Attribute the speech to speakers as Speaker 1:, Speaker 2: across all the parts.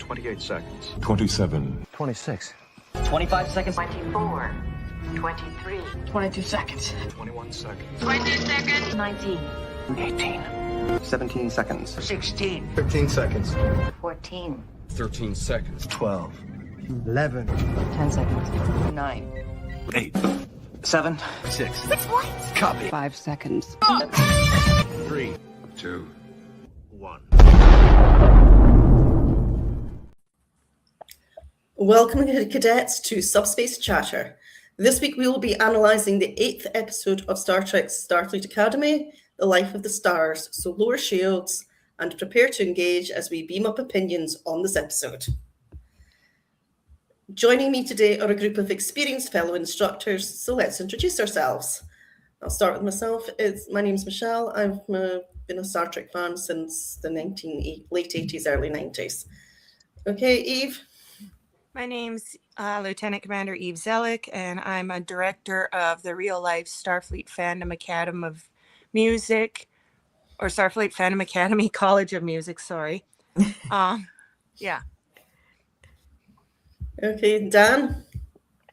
Speaker 1: 28 seconds.
Speaker 2: 27.
Speaker 3: 26.
Speaker 4: 25 seconds.
Speaker 5: 24. 23.
Speaker 6: 22 seconds.
Speaker 1: 21 seconds.
Speaker 5: 22 seconds.
Speaker 6: 19.
Speaker 3: 18. 17 seconds.
Speaker 5: 16.
Speaker 3: 13 seconds.
Speaker 5: 14.
Speaker 1: 13 seconds.
Speaker 3: 12. 11.
Speaker 6: 10 seconds. 9.
Speaker 3: 8. 7. 6. Copy.
Speaker 6: 5 seconds.
Speaker 1: 3, 2, 1.
Speaker 7: Welcome, cadets, to Subspace Chatter. This week we will be analysing the 8th episode of Star Trek's Starfleet Academy, The Life of the Stars, so lower shields and prepare to engage as we beam up opinions on this episode. Joining me today are a group of experienced fellow instructors, so let's introduce ourselves. I'll start with myself. My name's Michelle. I've been a Star Trek fan since the late 80s, early 90s. Okay, Eve?
Speaker 8: My name's Lieutenant Commander Eve Zellick, and I'm a director of the real-life Starfleet Fandom Academy of Music, or Starfleet Fandom Academy College of Music, sorry. Yeah.
Speaker 7: Okay, Dan?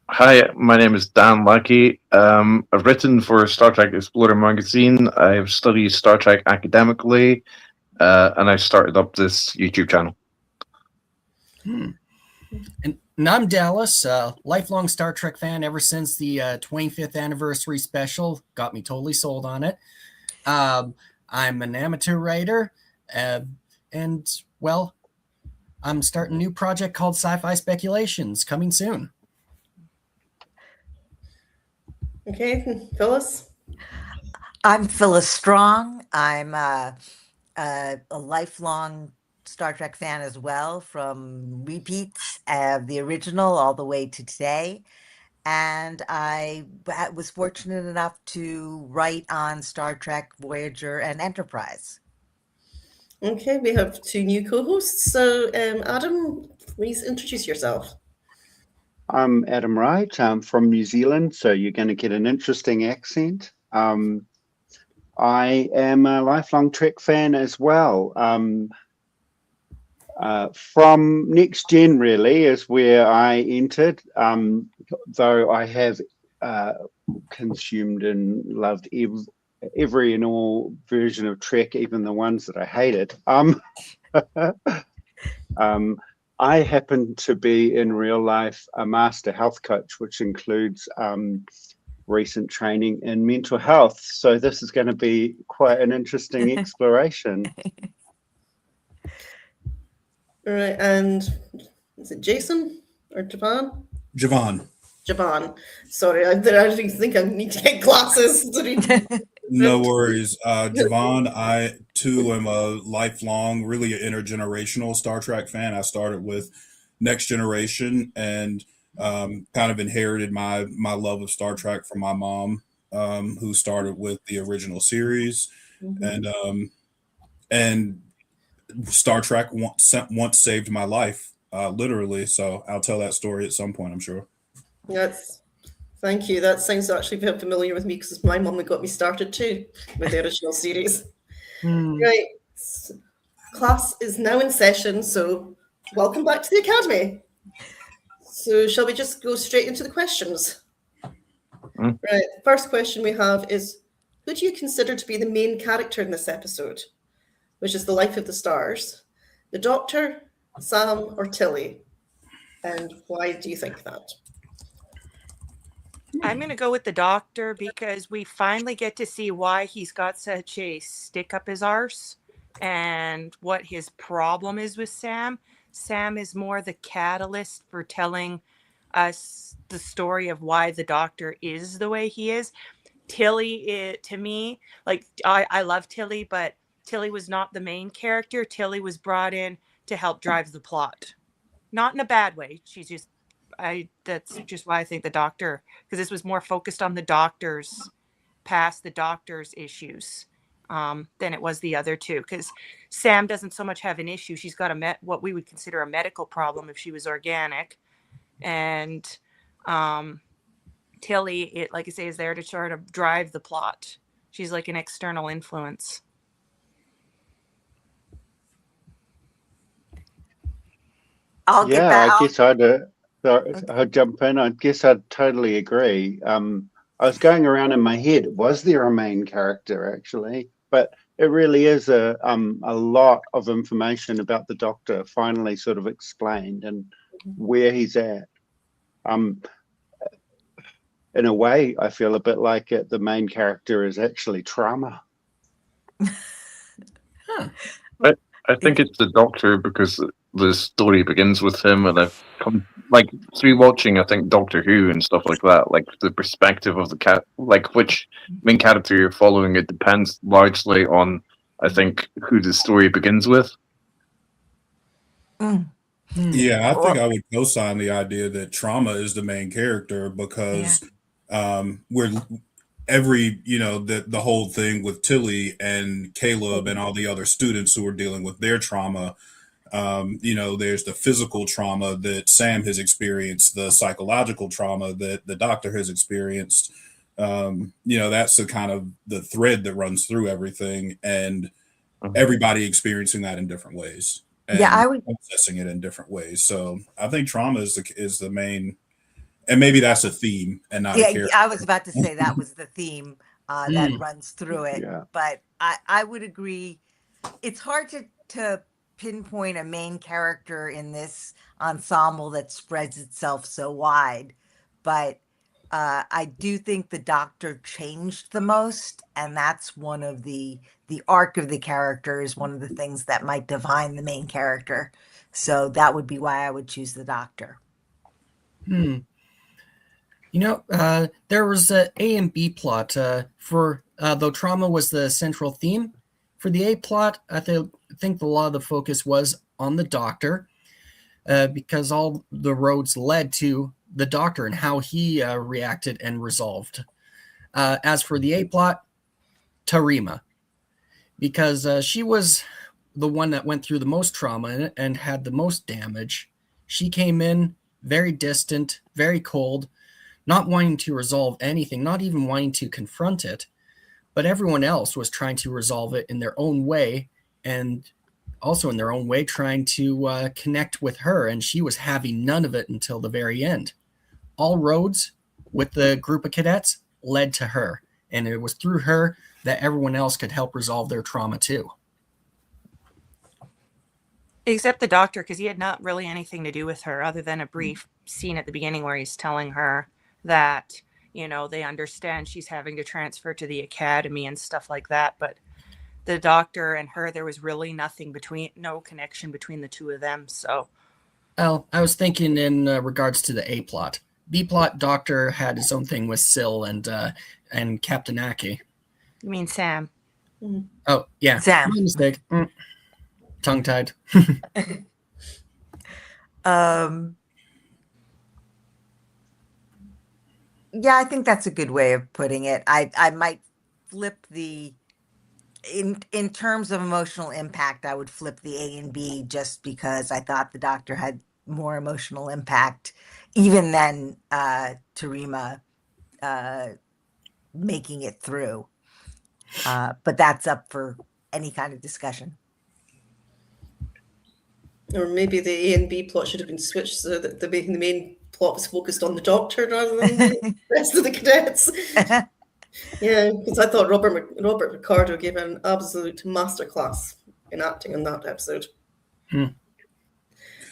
Speaker 9: Hi, my name is Dan Lackey. I've written for Star Trek Explorer magazine. I've studied Star Trek academically, and I started up this YouTube channel.
Speaker 10: And I'm Dallas, lifelong Star Trek fan ever since the 25th anniversary special. Got me totally sold on it. I'm an amateur writer, and, well, I'm starting a new project called Sci-Fi Speculations, coming soon.
Speaker 7: Okay, Phyllis?
Speaker 11: I'm Phyllis Strong. I'm a lifelong Star Trek fan as well, from repeats of the original all the way to today. And I was fortunate enough to write on Star Trek, Voyager, and Enterprise.
Speaker 7: Okay, we have two new co-hosts. So, Adam, please introduce yourself.
Speaker 12: I'm Adam Wright. I'm from New Zealand, so you're going to get an interesting accent. I am a lifelong Trek fan as well. From Next Gen, really, is where I entered, though I have consumed and loved every and all version of Trek, even the ones that I hated. I happen to be, in real life, a master health coach, which includes recent training in mental health. So this is going to be quite an interesting exploration.
Speaker 7: All right, and is it Jason or Javon? Javon. Sorry, I didn't think I need to get glasses to read.
Speaker 13: No worries. Javon, I too am a lifelong, really intergenerational Star Trek fan. I started with Next Generation and kind of inherited my love of Star Trek from my mom, who started with the original series. Mm-hmm. And Star Trek once saved my life, literally. So I'll tell that story at some point, I'm sure.
Speaker 7: Thank you. That sounds actually very familiar with me because my mum got me started too with the original series. Right. Class is now in session, so welcome back to the Academy. So shall we just go straight into the questions? Right. First question we have is, who do you consider to be the main character in this episode, which is The Life of the Stars? The Doctor, Sam, or Tilly? And why do you think that?
Speaker 8: I'm going to go with the Doctor because we finally get to see why he's got such a stick up his arse and what his problem is with Sam. Sam is more the catalyst for telling us the story of why the Doctor is the way he is. Tilly, to me, like, I love Tilly, but Tilly was not the main character. Tilly was brought in to help drive the plot. Not in a bad way. She's just, that's just why I think the Doctor, because this was more focused on the Doctor's past, the Doctor's issues, than it was the other two. Because Sam doesn't so much have an issue. She's got what we would consider a medical problem if she was organic. And Tilly, like I say, is there to sort of drive the plot. She's like an external influence.
Speaker 11: I'll get
Speaker 12: Yeah,
Speaker 11: back.
Speaker 12: I guess I'd jump in. I guess I'd totally agree. I was going around in my head, was there a main character actually? But it really is a lot of information about the Doctor finally sort of explained and where he's at. In a way, I feel a bit like the main character is actually trauma.
Speaker 9: I think it's the Doctor because the story begins with him, and I've come like through watching. I think Doctor Who and stuff like that. Like the perspective of the cat, like which main character you're following, it depends largely on I think who the story begins with.
Speaker 13: Yeah, I think I would co-sign the idea that trauma is the main character because we're every the whole thing with Tilly and Caleb and all the other students who are dealing with their trauma. There's the physical trauma that Sam has experienced, the psychological trauma that the Doctor has experienced. That's the kind of the thread that runs through everything, and everybody experiencing that in different ways. And
Speaker 11: I would
Speaker 13: processing it in different ways. So I think trauma is the main, and maybe that's a theme and not a character.
Speaker 11: I was about to say that was the theme that runs through it.
Speaker 12: Yeah.
Speaker 11: But I would agree. It's hard to pinpoint a main character in this ensemble that spreads itself so wide. But I do think the Doctor changed the most, and that's one of the arc of the character is one of the things that might define the main character. So that would be why I would choose the Doctor.
Speaker 10: There was a and B plot for though trauma was the central theme. For the A plot, I think a lot of the focus was on the Doctor because all the roads led to the Doctor and how he reacted and resolved. As for the A plot, Tarima, because she was the one that went through the most trauma and had the most damage. She came in very distant, very cold, not wanting to resolve anything, not even wanting to confront it. But everyone else was trying to resolve it in their own way, and also in their own way trying to connect with her, and she was having none of it until the very end. All roads with the group of cadets led to her, and it was through her that everyone else could help resolve their trauma too.
Speaker 8: Except the Doctor, because he had not really anything to do with her other than a brief scene at the beginning where he's telling her that, they understand she's having to transfer to the academy and stuff like that. But the Doctor and her, there was really no connection between the two of them. So,
Speaker 10: well, I was thinking in regards to the A plot. B plot, Doctor had his own thing with Syl and Captain Aki.
Speaker 8: You mean Sam?
Speaker 10: Oh, yeah.
Speaker 11: Sam.
Speaker 10: My mistake. Tongue-tied.
Speaker 11: Yeah, I think that's a good way of putting it. I might flip in terms of emotional impact, I would flip the A and B just because I thought the Doctor had more emotional impact even than Tarima making it through. But that's up for any kind of discussion.
Speaker 7: Or maybe the A and B plot should have been switched so that the main plot was focused on the Doctor rather than the rest of the cadets. Yeah, because I thought Robert Ricardo gave an absolute masterclass in acting in that episode.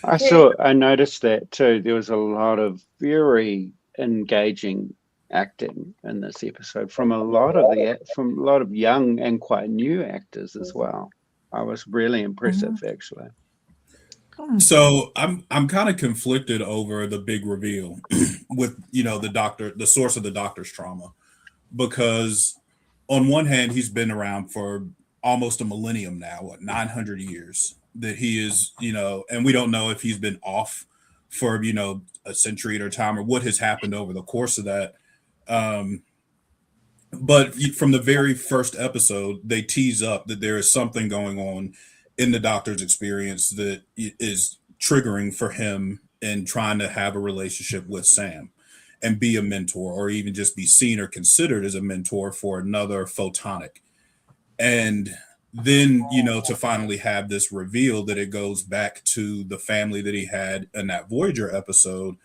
Speaker 12: I noticed that too. There was a lot of very engaging acting in this episode from a lot of young and quite new actors as well. I was really impressive, actually.
Speaker 13: So I'm kind of conflicted over the big reveal with the Doctor, the source of the Doctor's trauma, because on one hand he's been around for almost a millennium now, 900 years that he is, and we don't know if he's been off for a century at a time or what has happened over the course of that. But from the very first episode, they tease up that there is something going on in the Doctor's experience that is triggering for him in trying to have a relationship with Sam and be a mentor, or even just be seen or considered as a mentor for another photonic. And then, to finally have this reveal that it goes back to the family that he had in that Voyager episode.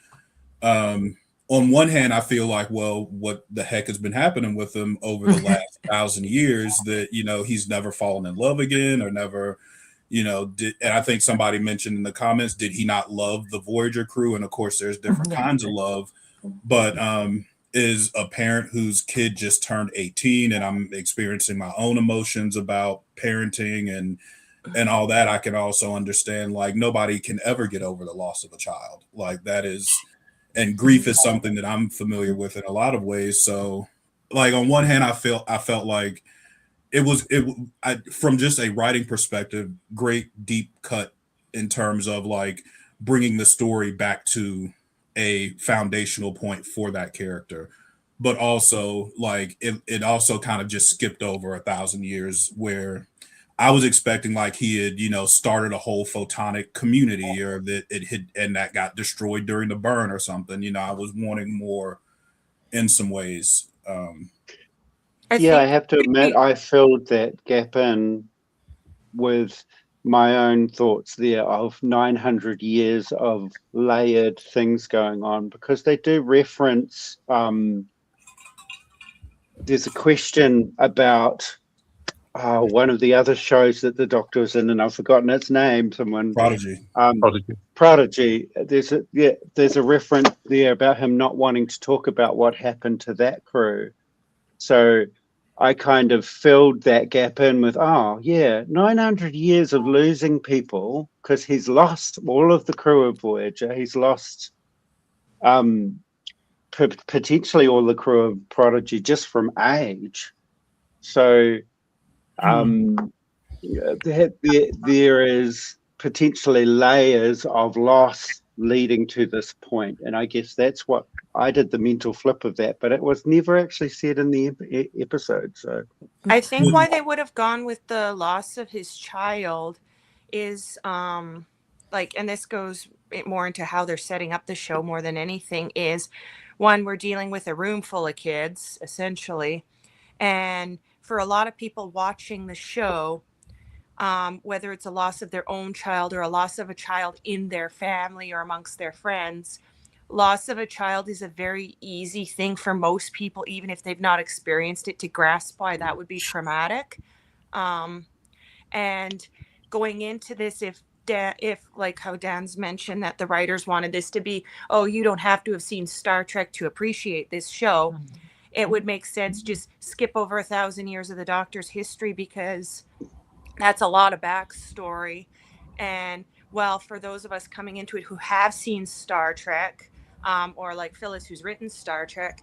Speaker 13: On one hand, I feel like, well, what the heck has been happening with him over the last 1,000 years that, he's never fallen in love again or never, and I think somebody mentioned in the comments, did he not love the Voyager crew? And of course, there's different kinds of love, but is a parent whose kid just turned 18 and I'm experiencing my own emotions about parenting and all that. I can also understand, like, nobody can ever get over the loss of a child. Like, that is, and grief is something that I'm familiar with in a lot of ways. So, like, on one hand, I felt like from just a writing perspective, great deep cut in terms of like bringing the story back to a foundational point for that character, but also like it also kind of just skipped over 1,000 years where I was expecting like he had, started a whole photonic community or that it had, and that got destroyed during the burn or something. I was wanting more in some ways.
Speaker 12: I have to admit, I filled that gap in with my own thoughts there of 900 years of layered things going on, because they do reference, there's a question about one of the other shows that the Doctor was in, and I've forgotten its name.
Speaker 13: Prodigy.
Speaker 12: Prodigy. There's a reference there about him not wanting to talk about what happened to that crew. So I kind of filled that gap in with, 900 years of losing people, because he's lost all of the crew of Voyager. He's lost potentially all the crew of Prodigy just from age. So there is potentially layers of loss leading to this point, and I guess that's what I did, the mental flip of that, but it was never actually said in the episode. So
Speaker 8: I think why they would have gone with the loss of his child is and this goes more into how they're setting up the show more than anything, is one, we're dealing with a room full of kids essentially, and for a lot of people watching the show, whether it's a loss of their own child or a loss of a child in their family or amongst their friends, loss of a child is a very easy thing for most people, even if they've not experienced it, to grasp why that would be traumatic. And going into this, if like how Dan's mentioned that the writers wanted this to be, you don't have to have seen Star Trek to appreciate this show, it would make sense just skip over 1,000 years of the Doctor's history, because that's a lot of backstory. And well, for those of us coming into it who have seen Star Trek, or like Phyllis, who's written Star Trek,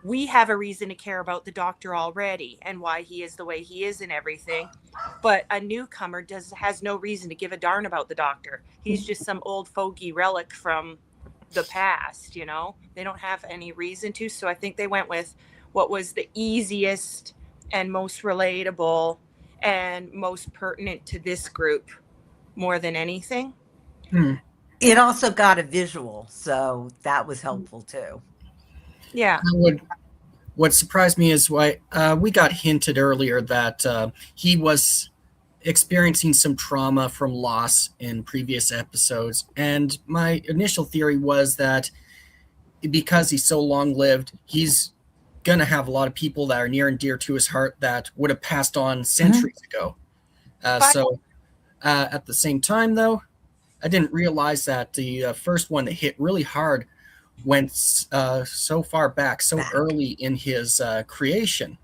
Speaker 8: we have a reason to care about the Doctor already and why he is the way he is and everything. But a newcomer has no reason to give a darn about the Doctor. He's just some old fogey relic from the past, They don't have any reason to. So I think they went with what was the easiest and most relatable and most pertinent to this group more than anything.
Speaker 11: It also got a visual, so that was helpful too.
Speaker 8: Yeah.
Speaker 10: What surprised me is why we got hinted earlier that he was experiencing some trauma from loss in previous episodes. And my initial theory was that because he's so long-lived, he's going to have a lot of people that are near and dear to his heart that would have passed on centuries ago. So at the same time, though, I didn't realize that the first one that hit really hard went so far back, so early in his creation.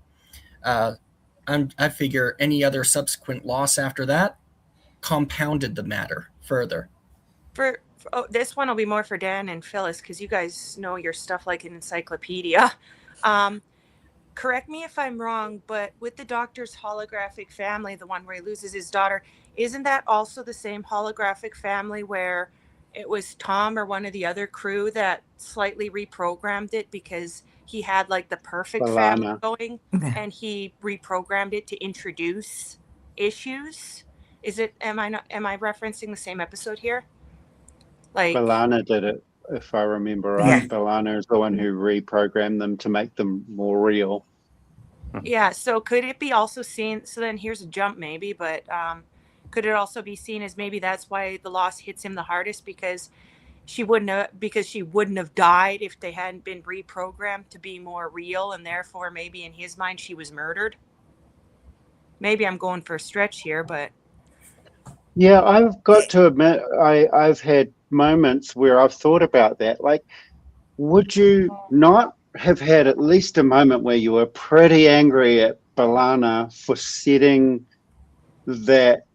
Speaker 10: I figure any other subsequent loss after that compounded the matter further.
Speaker 8: This one will be more for Dan and Phyllis, because you guys know your stuff like an encyclopedia. Correct me if I'm wrong, but with the Doctor's holographic family, the one where he loses his daughter, isn't that also the same holographic family where it was Tom or one of the other crew that slightly reprogrammed it because he had like the perfect family going, and he reprogrammed it to introduce issues? Am I referencing the same episode here? Like
Speaker 12: B'Elanna did it, if I remember right. B'Elanna is the one who reprogrammed them to make them more real.
Speaker 8: Yeah, so could it be also seen, so then here's a jump maybe, but could it also be seen as maybe that's why the loss hits him the hardest, because she wouldn't have died if they hadn't been reprogrammed to be more real, and therefore maybe in his mind she was murdered? Maybe I'm going for a stretch here, but
Speaker 12: Yeah, I've got to admit, I've had moments where I've thought about that. Like, would you not have had at least a moment where you were pretty angry at Balana for setting that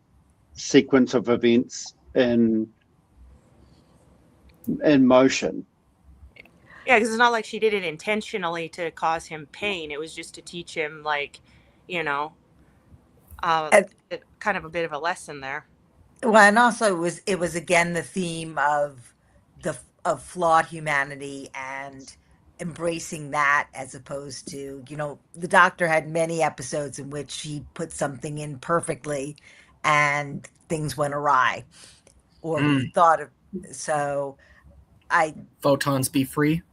Speaker 12: sequence of events in motion?
Speaker 8: yeah, because it's not like she did it intentionally to cause him pain. It was just to teach him, like, you know,
Speaker 11: And,
Speaker 8: kind of a bit of a lesson there.
Speaker 11: well, and also it was again the theme of of flawed humanity and embracing that, as opposed to, the Doctor had many episodes in which he put something in perfectly and things went awry, or he thought of. So
Speaker 10: Photons be free.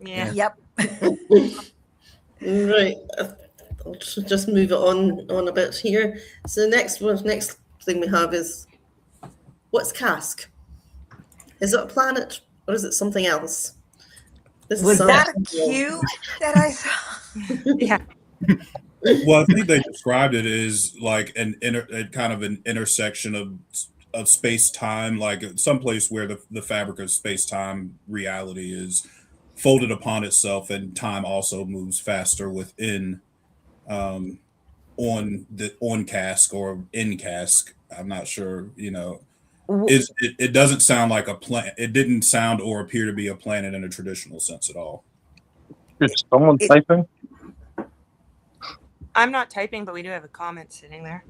Speaker 8: Yeah.
Speaker 11: Yep.
Speaker 7: Right. I'll just move it on a bit here. So the next thing we have is, what's Cask? Is it a planet or is it something else?
Speaker 11: Was that a cue that I saw?
Speaker 8: Yeah.
Speaker 13: Well, I think they described it as like kind of an intersection of space time, like someplace where the fabric of space time reality is folded upon itself, and time also moves faster within on Cask or in Cask. I'm not sure. It doesn't sound like a planet. It didn't sound or appear to be a planet in a traditional sense at all.
Speaker 9: Is someone typing?
Speaker 8: I'm not typing, but we do have a comment sitting there.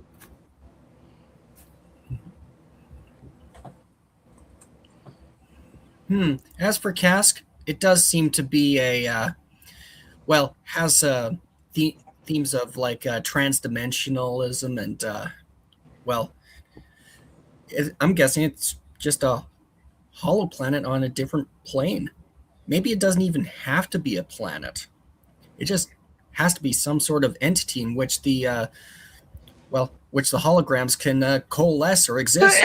Speaker 10: As for Cask, it does seem to be has themes of like transdimensionalism and I'm guessing it's just a hollow planet on a different plane. Maybe it doesn't even have to be a planet. It just has to be some sort of entity in which the holograms can coalesce or exist.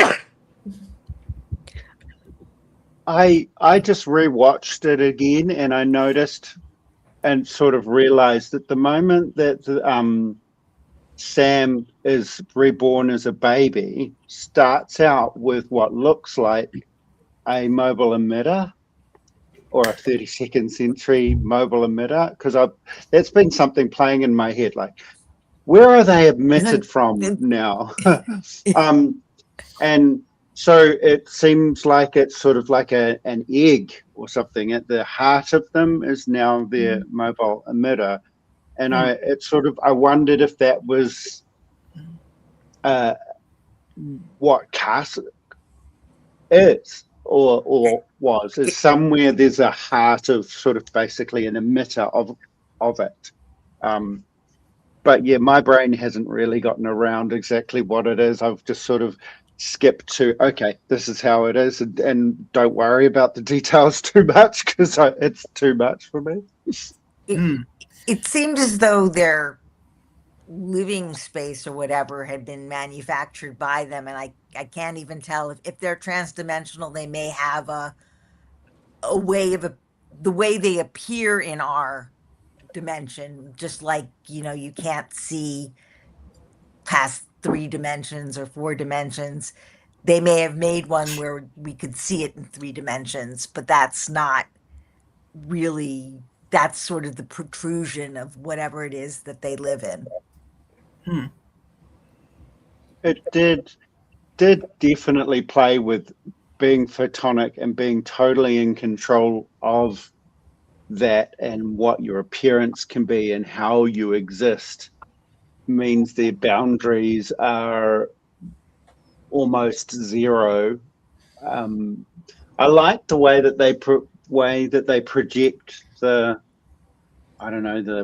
Speaker 12: I just rewatched it again, and I noticed and sort of realized that the moment that Sam is reborn as a baby starts out with what looks like a mobile emitter or a 32nd century mobile emitter, because that's been something playing in my head, like, where are they emitted from now? And so it seems like it's sort of like an egg or something. At the heart of them is now their mobile emitter. And I wondered if that was what Cask is or was. Is somewhere there's a heart of sort of basically an emitter of it. But yeah, my brain hasn't really gotten around exactly what it is. I've just sort of skip to, okay, this is how it is, and don't worry about the details too much, because it's too much for me.
Speaker 11: It seemed as though their living space or whatever had been manufactured by them, and I can't even tell if they're transdimensional. They may have a way of the way they appear in our dimension, just like you can't see past 3 dimensions or 4 dimensions. They may have made one where we could see it in 3 dimensions, but that's not really, that's sort of the protrusion of whatever it is that they live in.
Speaker 12: It did definitely play with being photonic and being totally in control of that, and what your appearance can be and how you exist means their boundaries are almost zero. I like the way that they project the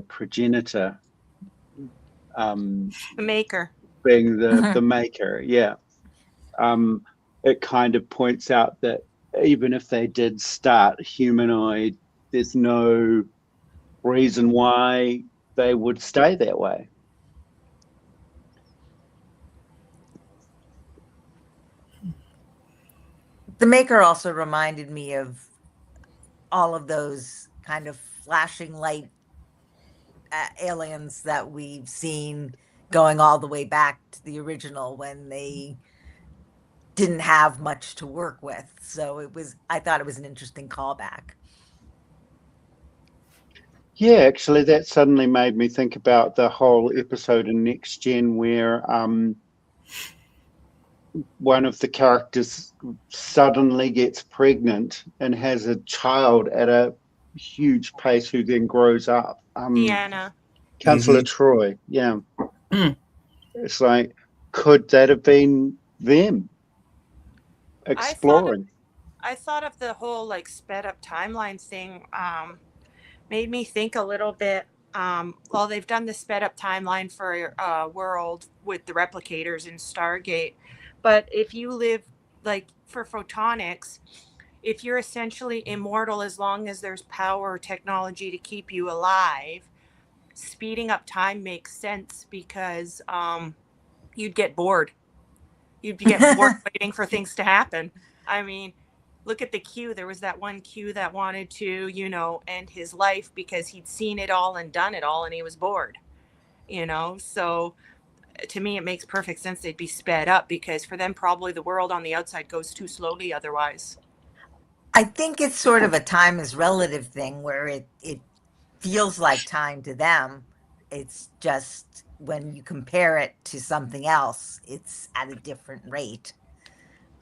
Speaker 12: progenitor,
Speaker 8: The maker.
Speaker 12: being the maker. Yeah. It kind of points out that even if they did start humanoid, there's no reason why they would stay that way.
Speaker 11: The Maker also reminded me of all of those kind of flashing light aliens that we've seen going all the way back to the original when they didn't have much to work with. So I thought it was an interesting callback.
Speaker 12: Yeah, actually, that suddenly made me think about the whole episode in Next Gen where one of the characters suddenly gets pregnant and has a child at a huge pace who then grows up.
Speaker 8: Deanna.
Speaker 12: Counselor Troy, yeah. It's like, could that have been them exploring?
Speaker 8: I thought of the whole like sped up timeline thing. Made me think a little bit. Well, they've done the sped up timeline for World with the replicators in Stargate, but if you live like for photonics, if you're essentially immortal as long as there's power or technology to keep you alive, speeding up time makes sense because you'd get bored. You'd get bored waiting for things to happen. I mean, look at the Q. There was that one Q that wanted to, end his life because he'd seen it all and done it all and he was bored, So to me, it makes perfect sense they'd be sped up because for them, probably the world on the outside goes too slowly otherwise.
Speaker 11: I think it's sort of a time is relative thing where it feels like time to them. It's just when you compare it to something else, it's at a different rate.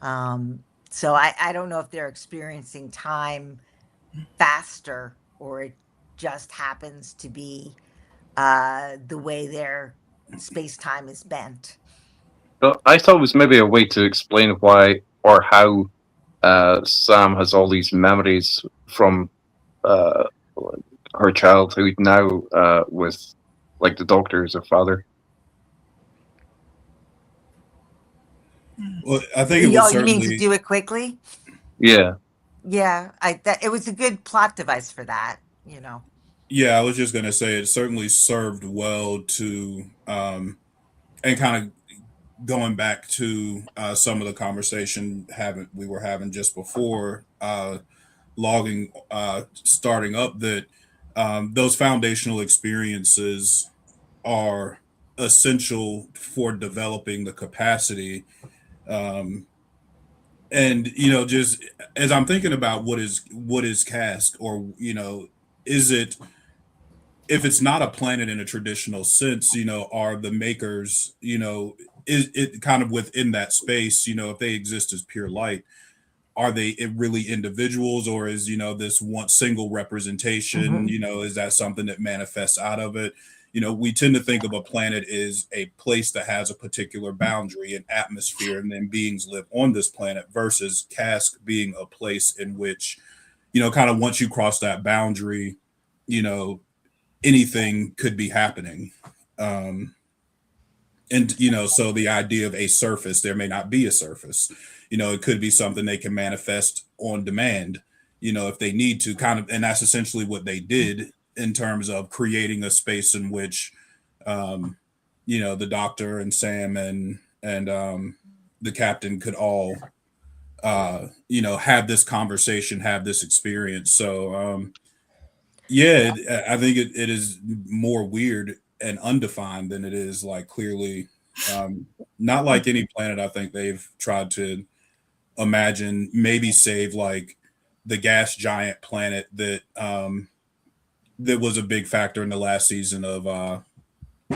Speaker 11: So I don't know if they're experiencing time faster or it just happens to be the way their space-time is bent.
Speaker 9: But I thought it was maybe a way to explain why or how Sam has all these memories from her childhood now with like the Doctor as her father.
Speaker 13: Well, I think it was certainly.
Speaker 11: You mean to do it quickly?
Speaker 9: Yeah.
Speaker 11: Yeah, it was a good plot device for that,
Speaker 13: Yeah, I was just gonna say it certainly served well to, and kind of going back to some of the conversation we were having just before logging, starting up that those foundational experiences are essential for developing the capacity. And just as I'm thinking about what is cask, or is it, if it's not a planet in a traditional sense, are the makers, is it kind of within that space, if they exist as pure light, are they really individuals, or is this one single representation, is that something that manifests out of it? We tend to think of a planet as a place that has a particular boundary and atmosphere, and then beings live on this planet, versus cask being a place in which, kind of once you cross that boundary, anything could be happening. And so the idea of a surface, there may not be a surface. It could be something they can manifest on demand, if they need to, kind of. And that's essentially what they did in terms of creating a space in which the Doctor and Sam and the captain could all have this conversation, have this experience. So yeah, I think it is more weird and undefined than it is like clearly, not like any planet I think they've tried to imagine, maybe save like the gas giant planet that that was a big factor in the last season of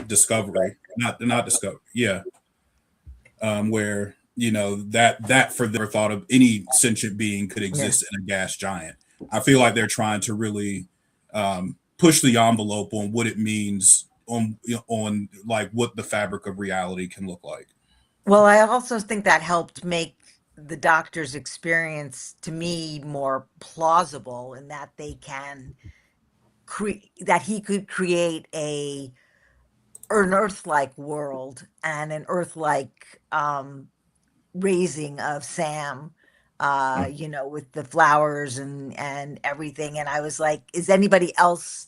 Speaker 13: Discovery, not Discovery, yeah, where that for their thought of any sentient being could exist in a gas giant. I feel like they're trying to really push the envelope on what it means on like what the fabric of reality can look like.
Speaker 11: Well, I also think that helped make the Doctor's experience to me more plausible in that they can that he could create an Earth-like world and an Earth-like raising of Sam, with the flowers and everything. And I was like, is anybody else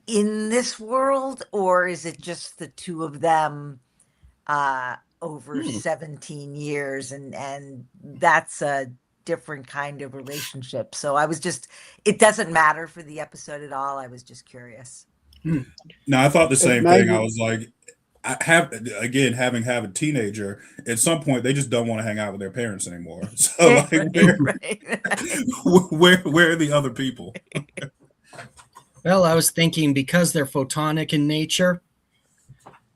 Speaker 11: in this world, or is it just the two of them over 17 years, and that's a different kind of relationship? So it doesn't matter for the episode at all. I was just curious.
Speaker 13: Now, I thought the
Speaker 12: It
Speaker 13: same
Speaker 12: made
Speaker 13: thing. I was like, having a teenager, at some point they just don't want to hang out with their parents anymore. So like, where are the other people?
Speaker 10: Well, I was thinking because they're photonic in nature,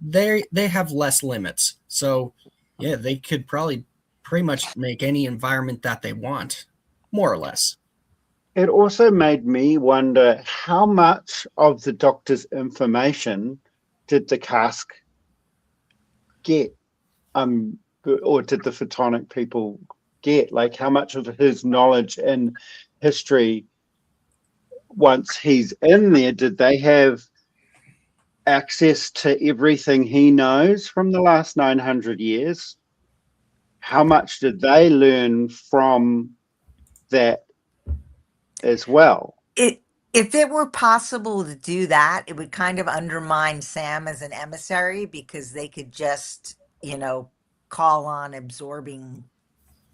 Speaker 10: they have less limits. So yeah, they could probably pretty much make any environment that they want, more or less.
Speaker 12: It also made me wonder how much of the Doctor's information did the cask get, or did the photonic people get? Like, how much of his knowledge and history, once he's in there, did they have access to everything he knows from the last 900 years? How much did they learn from that as well?
Speaker 11: If it were possible to do that, it would kind of undermine Sam as an emissary, because they could just, call on absorbing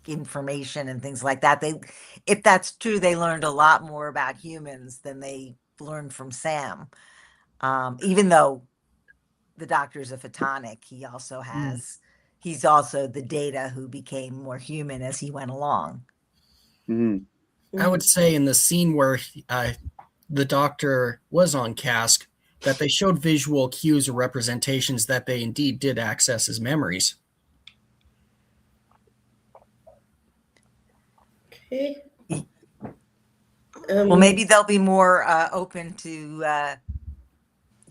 Speaker 11: information and things like that. If that's true, they learned a lot more about humans than they learned from Sam. Even though the Doctor's a photonic, he's also the Data who became more human as he went along.
Speaker 10: I would say in the scene where the Doctor was on cask, that they showed visual cues or representations that they indeed did access his memories.
Speaker 7: Okay.
Speaker 11: Well, maybe they'll be more open to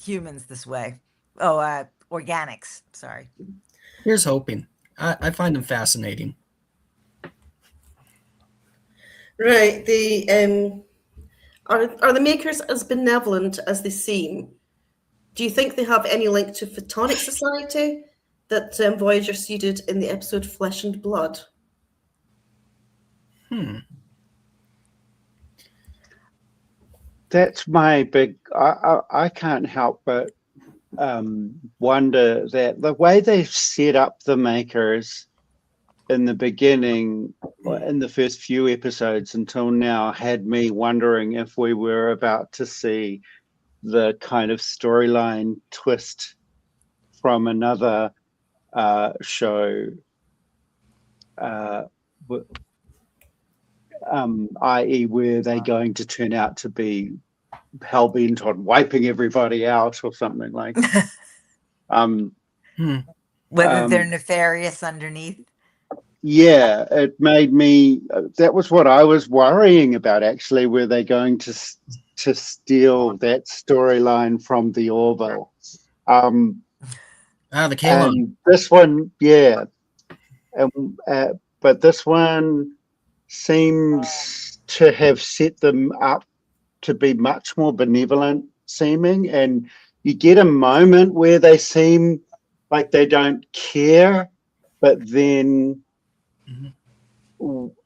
Speaker 11: humans this way. Organics. Sorry.
Speaker 10: Here's hoping. I find them fascinating.
Speaker 7: Right. Are the makers as benevolent as they seem? Do you think they have any link to Photonic Society that Voyager seeded in the episode Flesh and Blood?
Speaker 12: That's my big. I can't help but wonder that the way they've set up the makers in the beginning, in the first few episodes until now, had me wondering if we were about to see the kind of storyline twist from another show, i.e. were they going to turn out to be hell-bent on wiping everybody out or something like
Speaker 11: whether they're nefarious underneath.
Speaker 12: Yeah, it made me, that was what I was worrying about, actually. Were they going to steal that storyline from the Orville?
Speaker 10: The Kalon.
Speaker 12: And this one, yeah. But this one seems to have set them up to be much more benevolent seeming, and you get a moment where they seem like they don't care, but then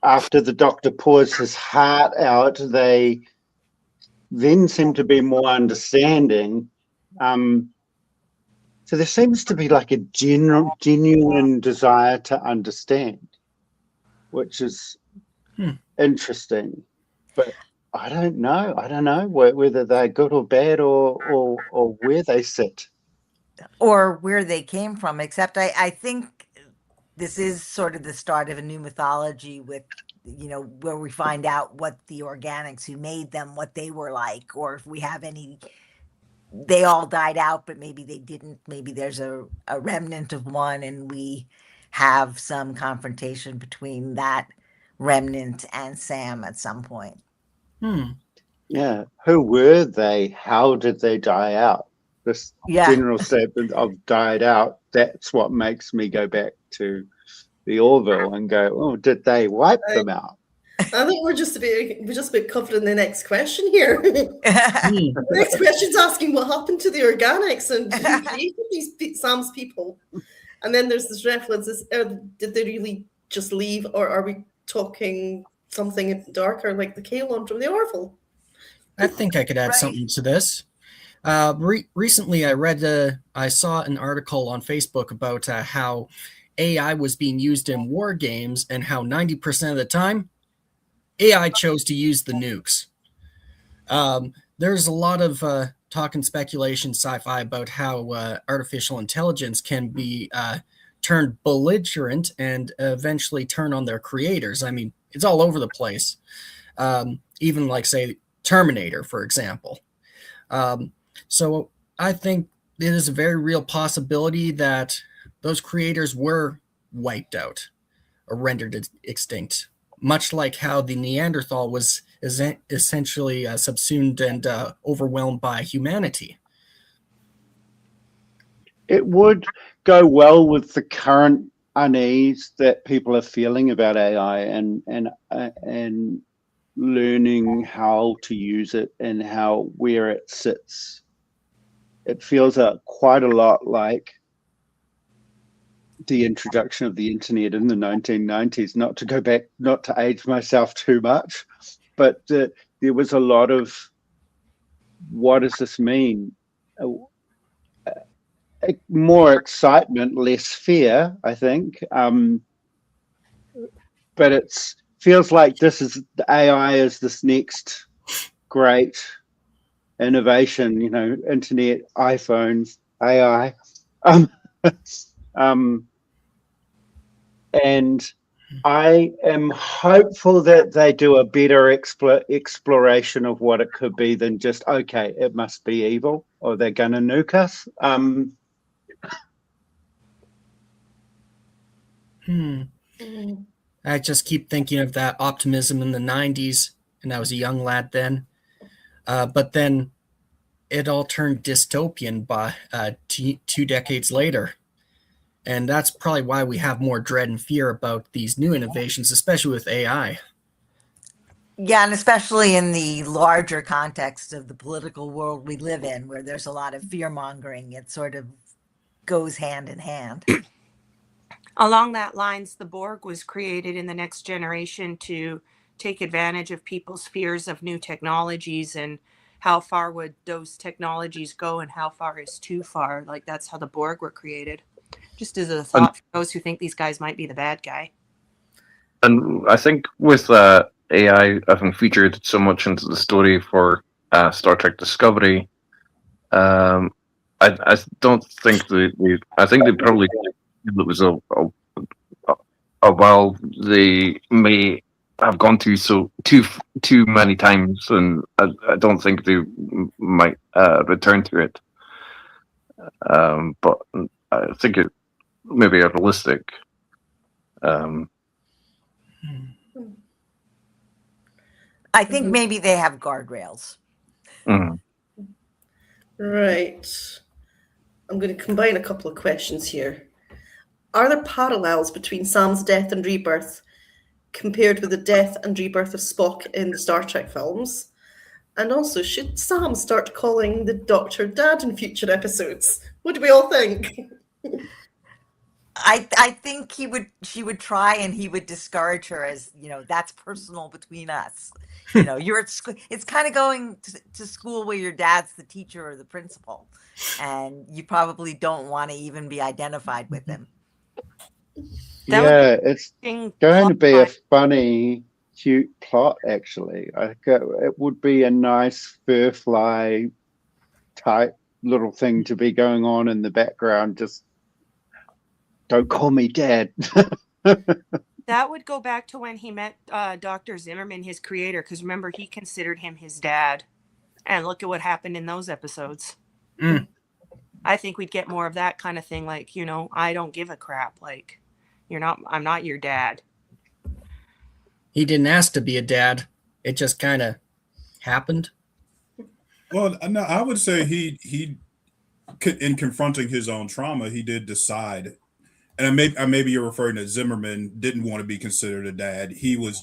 Speaker 12: after the Doctor pours his heart out, they then seem to be more understanding. So there seems to be like a genuine desire to understand, which is interesting. But I don't know whether they're good or bad, or where they sit,
Speaker 11: or where they came from. Except I think this is sort of the start of a new mythology with, where we find out what the organics who made them, what they were like, or if we have any, they all died out, but maybe they didn't. Maybe there's a remnant of one, and we have some confrontation between that remnant and Sam at some point.
Speaker 12: Yeah, who were they? How did they die out? This general statement of died out, that's what makes me go back to the Orville and go, oh, did they wipe them out?
Speaker 7: I think we're just a bit covered in the next question here. The next question's asking what happened to the organics and who created these Sam's people. And then there's this reference: did they really just leave, or are we talking something darker like the Kalon from the Orville?
Speaker 10: I think I could add something to this. Recently, I saw an article on Facebook about how AI was being used in war games and how 90% of the time AI chose to use the nukes. There's a lot of talk and speculation, sci-fi, about how artificial intelligence can be turned belligerent and eventually turn on their creators. I mean, it's all over the place. Even like, say, Terminator, for example. So I think it is a very real possibility that those creators were wiped out or rendered extinct, much like how the Neanderthal was essentially subsumed and overwhelmed by humanity.
Speaker 12: It would go well with the current unease that people are feeling about AI and learning how to use it and where it sits. It feels quite a lot like the introduction of the internet in the 1990s. Not to go back, not to age myself too much, but there was a lot of, what does this mean? More excitement, less fear, I think. But it feels like the AI is this next great innovation, internet, iPhones, AI. And I am hopeful that they do a better exploration of what it could be than just, okay, it must be evil or they're going to nuke us.
Speaker 10: I just keep thinking of that optimism in the 90s, and I was a young lad then. But then it all turned dystopian by 2 decades later. And that's probably why we have more dread and fear about these new innovations, especially with AI.
Speaker 11: Yeah, and especially in the larger context of the political world we live in, where there's a lot of fear mongering, it sort of goes hand in hand.
Speaker 8: Along that lines, the Borg was created in the next generation to take advantage of people's fears of new technologies and how far would those technologies go and how far is too far. Like, that's how the Borg were created. Just as a thought for those who think these guys might be the bad guy.
Speaker 9: And I think with AI having featured so much into the story for Star Trek Discovery, I don't think I think they probably it was a while they may have gone too many times, and I don't think they might return to it. But I think it may be realistic.
Speaker 11: I think maybe they have guardrails.
Speaker 7: Right. I'm going to combine a couple of questions here. Are there parallels between Sam's death and rebirth compared with the death and rebirth of Spock in the Star Trek films? And also, should Sam start calling the Doctor Dad in future episodes? What do we all think?
Speaker 11: I think she would try, and he would discourage her as, that's personal between us. You're at school. It's kind of going to school where your dad's the teacher or the principal, and you probably don't want to even be identified with him.
Speaker 12: It's going to be a funny, cute plot, actually. I think it would be a nice fur-fly type little thing to be going on in the background. Just don't call me Dad.
Speaker 8: That would go back to when he met Dr. Zimmerman, his creator, because remember, he considered him his dad. And look at what happened in those episodes. I think we'd get more of that kind of thing, like, I don't give a crap. Like, I'm not your dad.
Speaker 10: He didn't ask to be a dad. It just kind of happened.
Speaker 13: Well, no, I would say he in confronting his own trauma, he did decide. And maybe you're referring to Zimmerman didn't want to be considered a dad. He was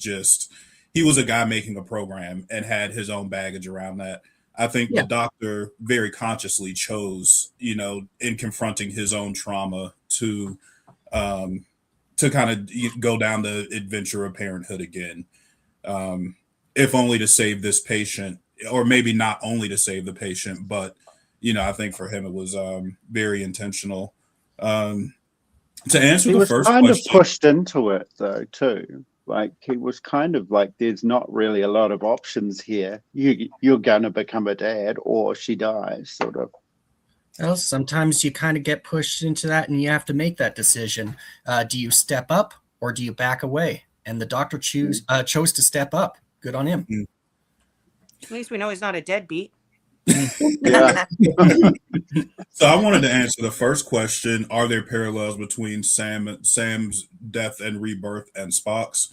Speaker 13: a guy making a program and had his own baggage around that. I think the doctor very consciously chose, in confronting his own trauma to kind of go down the adventure of parenthood again, if only to save this patient, or maybe not only to save the patient, but I think for him it was very intentional. Um, to answer
Speaker 12: He
Speaker 13: the
Speaker 12: was
Speaker 13: first
Speaker 12: kind of
Speaker 13: question,
Speaker 12: pushed into it though too. Like he was kind of like, there's not really a lot of options here. You're gonna become a dad, or she dies, sort of.
Speaker 10: Well, sometimes you kind of get pushed into that and you have to make that decision. Do you step up or do you back away? And the doctor chose to step up. Good on him.
Speaker 8: At least we know he's not a deadbeat.
Speaker 12: Yeah.
Speaker 13: so I wanted to answer the first question: are there parallels between Sam's death and rebirth and Spock's?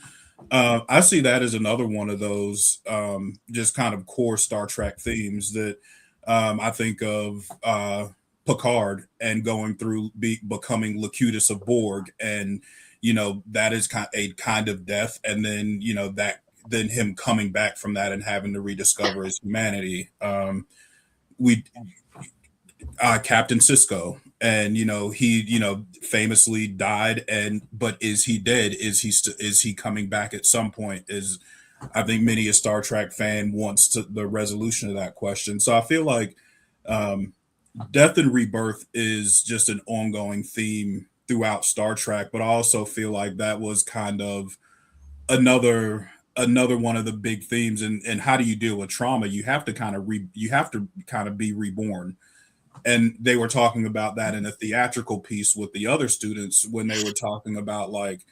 Speaker 13: I see that as another one of those just kind of core Star Trek themes that I think of Picard and going through becoming Locutus of Borg, and that is a kind of death, and then then him coming back from that and having to rediscover his humanity. We Captain Cisco, and he famously died, but is he dead? Is he coming back at some point? Is I think many a Star Trek fan wants the resolution of that question. So I feel like death and rebirth is just an ongoing theme throughout Star Trek, but I also feel like that was kind of another one of the big themes. And how do you deal with trauma? You have to kind of be reborn. And they were talking about that in a theatrical piece with the other students when they were talking about, like,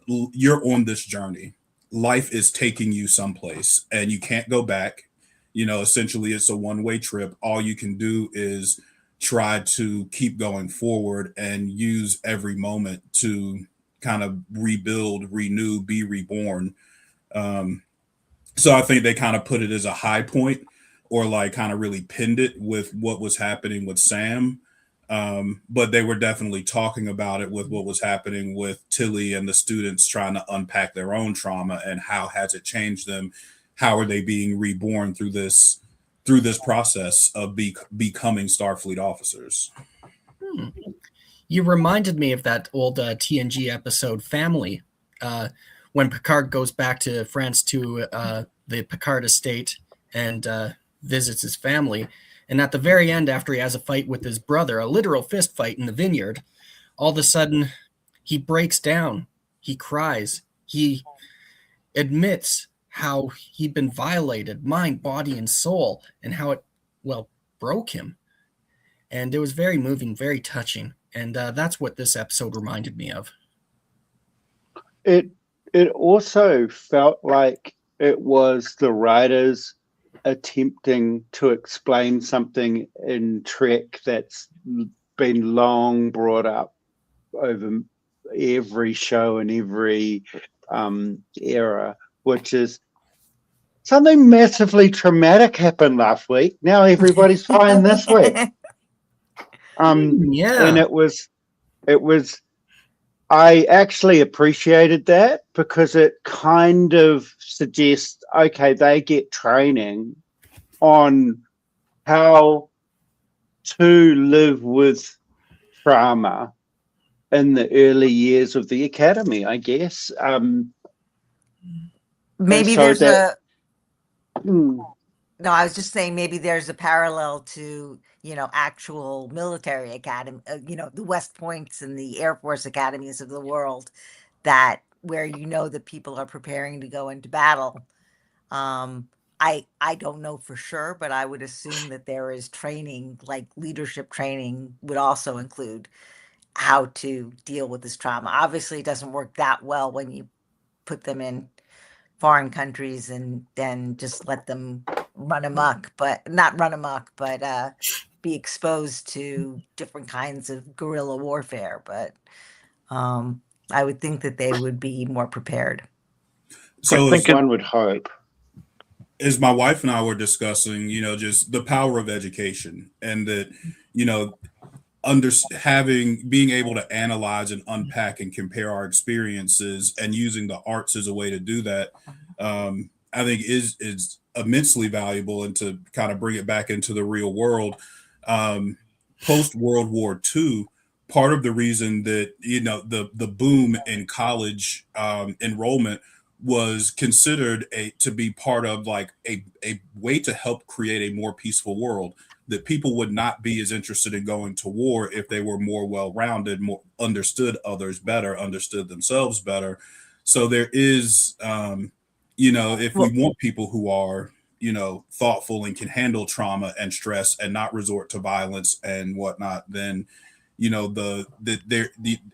Speaker 13: you're on this journey. Life is taking you someplace and you can't go back. Essentially it's a one-way trip. All you can do is try to keep going forward and use every moment to kind of rebuild, renew, be reborn. So I think they kind of put it as a high point, or like kind of really pinned it with what was happening with Sam. But they were definitely talking about it with what was happening with Tilly and the students trying to unpack their own trauma and how has it changed them? How are they being reborn through this process of becoming Starfleet officers?
Speaker 10: You reminded me of that old TNG episode, Family, when Picard goes back to France to the Picard estate and visits his family. And at the very end, after he has a fight with his brother, a literal fist fight in the vineyard, all of a sudden he breaks down. He cries. He admits how he'd been violated, mind, body, and soul, and how it, broke him. And it was very moving, very touching. And that's what this episode reminded me of.
Speaker 12: It also felt like it was the writers attempting to explain something in Trek that's been long brought up over every show and every era, which is something massively traumatic happened last week. Now everybody's fine this week.
Speaker 10: Yeah.
Speaker 12: And it was I actually appreciated that, because it kind of suggests, okay, they get training on how to live with trauma in the early years of the academy, I guess.
Speaker 11: Maybe
Speaker 12: so
Speaker 11: there's
Speaker 12: that-
Speaker 11: no, I was just saying maybe there's a parallel to, actual military academy, the West Points and the Air Force academies of the world, that where that people are preparing to go into battle. I don't know for sure, but I would assume that there is training, like leadership training would also include how to deal with this trauma. Obviously, it doesn't work that well when you put them in foreign countries and then just let them run amok, but not run amok, but be exposed to different kinds of guerrilla warfare. But I would think that they would be more prepared.
Speaker 13: So
Speaker 12: one would hope.
Speaker 13: As my wife and I were discussing, just the power of education, and that, being able to analyze and unpack and compare our experiences and using the arts as a way to do that, I think is immensely valuable, and to kind of bring it back into the real world. Post World War II, part of the reason that the boom in college enrollment was considered to be part of like a way to help create a more peaceful world. that people would not be as interested in going to war if they were more well-rounded, more understood others better, understood themselves better. So there is, if we want people who are, thoughtful and can handle trauma and stress and not resort to violence and whatnot, then the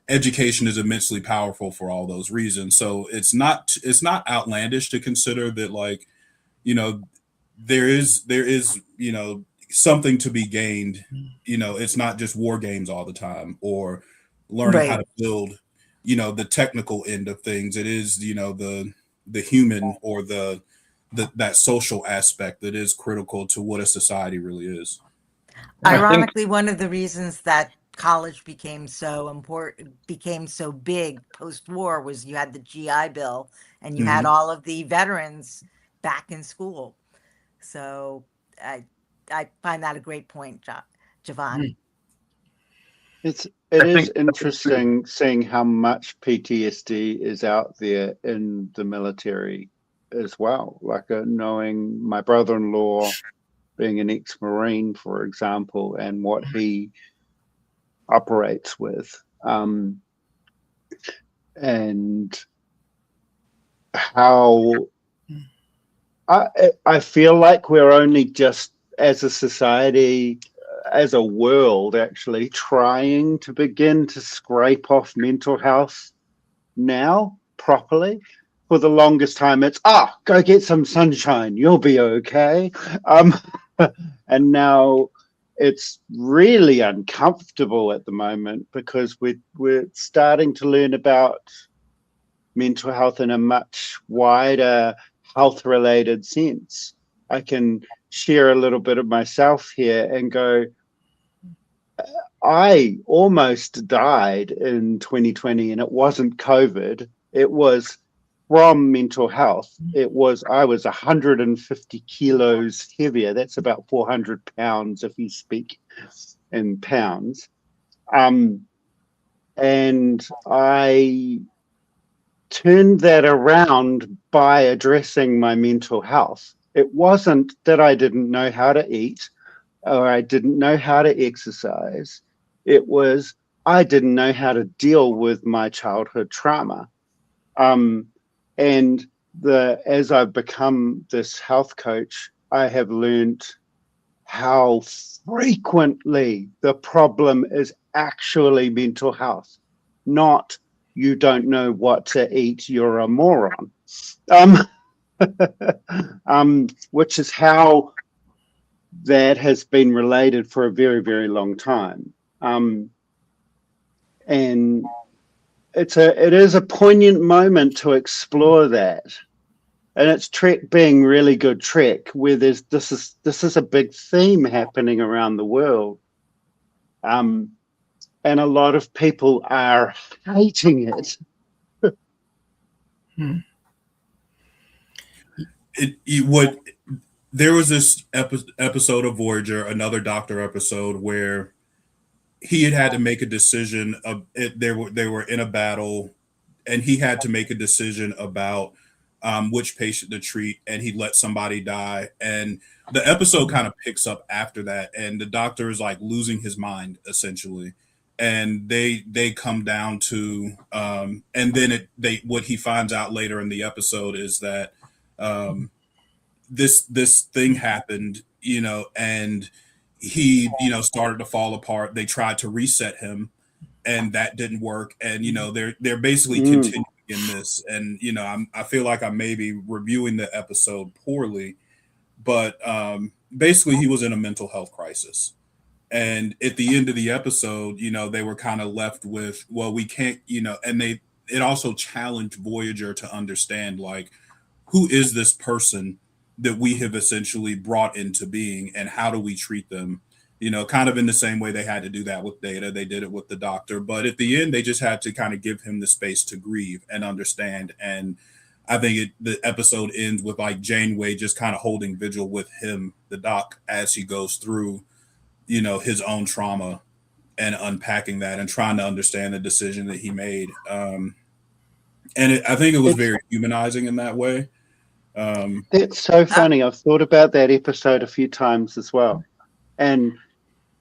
Speaker 13: education is immensely powerful for all those reasons. So it's not outlandish to consider that, like, there is something to be gained. It's not just war games all the time, or learning how to build the technical end of things. It is the human, or the that social aspect that is critical to what a society really is.
Speaker 11: Ironically, one of the reasons that college became so important, became so big post-war, was you had the GI Bill and you had all of the veterans back in school. So I find that a great point, Javon.
Speaker 12: It is interesting seeing how much PTSD is out there in the military as well. Like knowing my brother-in-law being an ex-Marine, for example, and what he operates with, and how I feel like we're only just, as a society, as a world, actually trying to begin to scrape off mental health now properly. For the longest time, it's go get some sunshine, you'll be okay. And now it's really uncomfortable at the moment, because we're starting to learn about mental health in a much wider health-related sense. I can share a little bit of myself here and go, I almost died in 2020, and it wasn't COVID. It was from mental health. I was 150 kilos heavier. That's about 400 pounds if you speak in pounds. And I turned that around by addressing my mental health. It wasn't that I didn't know how to eat or I didn't know how to exercise. It was I didn't know how to deal with my childhood trauma. And as I've become this health coach, I have learned how frequently the problem is actually mental health, not you don't know what to eat, you're a moron. Which is how that has been related for a very, very long time. And it is a poignant moment to explore that. And it's Trek being really good Trek, where this is a big theme happening around the world. And a lot of people are hating it.
Speaker 13: There was this episode of Voyager, another Doctor episode, where he had to make a decision of it. They were in a battle, and he had to make a decision about which patient to treat, and he let somebody die. And the episode kind of picks up after that, and the Doctor is like losing his mind essentially. And they come down to and then what he finds out later in the episode is that this thing happened, and he started to fall apart. They tried to reset him, and that didn't work. And they're basically continuing in this. And I feel like I may be reviewing the episode poorly, but basically he was in a mental health crisis. And at the end of the episode, they were kind of left with, well, we can't, and it also challenged Voyager to understand, like, who is this person that we have essentially brought into being, and how do we treat them? Kind of in the same way they had to do that with Data. They did it with the Doctor. But at the end, they just had to kind of give him the space to grieve and understand. And I think the episode ends with like Janeway just kind of holding vigil with him, the Doc, as he goes through his own trauma and unpacking that and trying to understand the decision that he made. And I think it was very humanizing in that way.
Speaker 12: That's so funny. I've thought about that episode a few times as well. and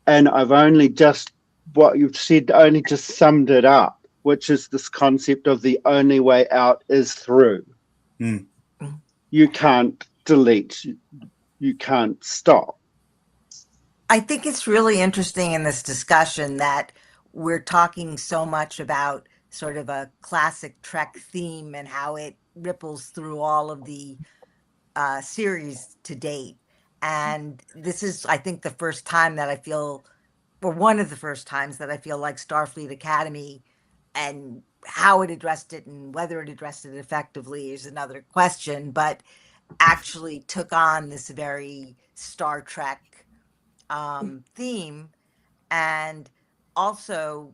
Speaker 12: I've only just what you've said only just summed it up, which is this concept of the only way out is through.
Speaker 13: Mm.
Speaker 12: You can't delete, you can't stop.
Speaker 11: I think it's really interesting in this discussion that we're talking so much about sort of a classic Trek theme and how it ripples through all of the series to date. And this is, I think, the first time that I feel, or one of the first times that I feel like Starfleet Academy and how it addressed it and whether it addressed it effectively is another question, but actually took on this very Star Trek theme. And also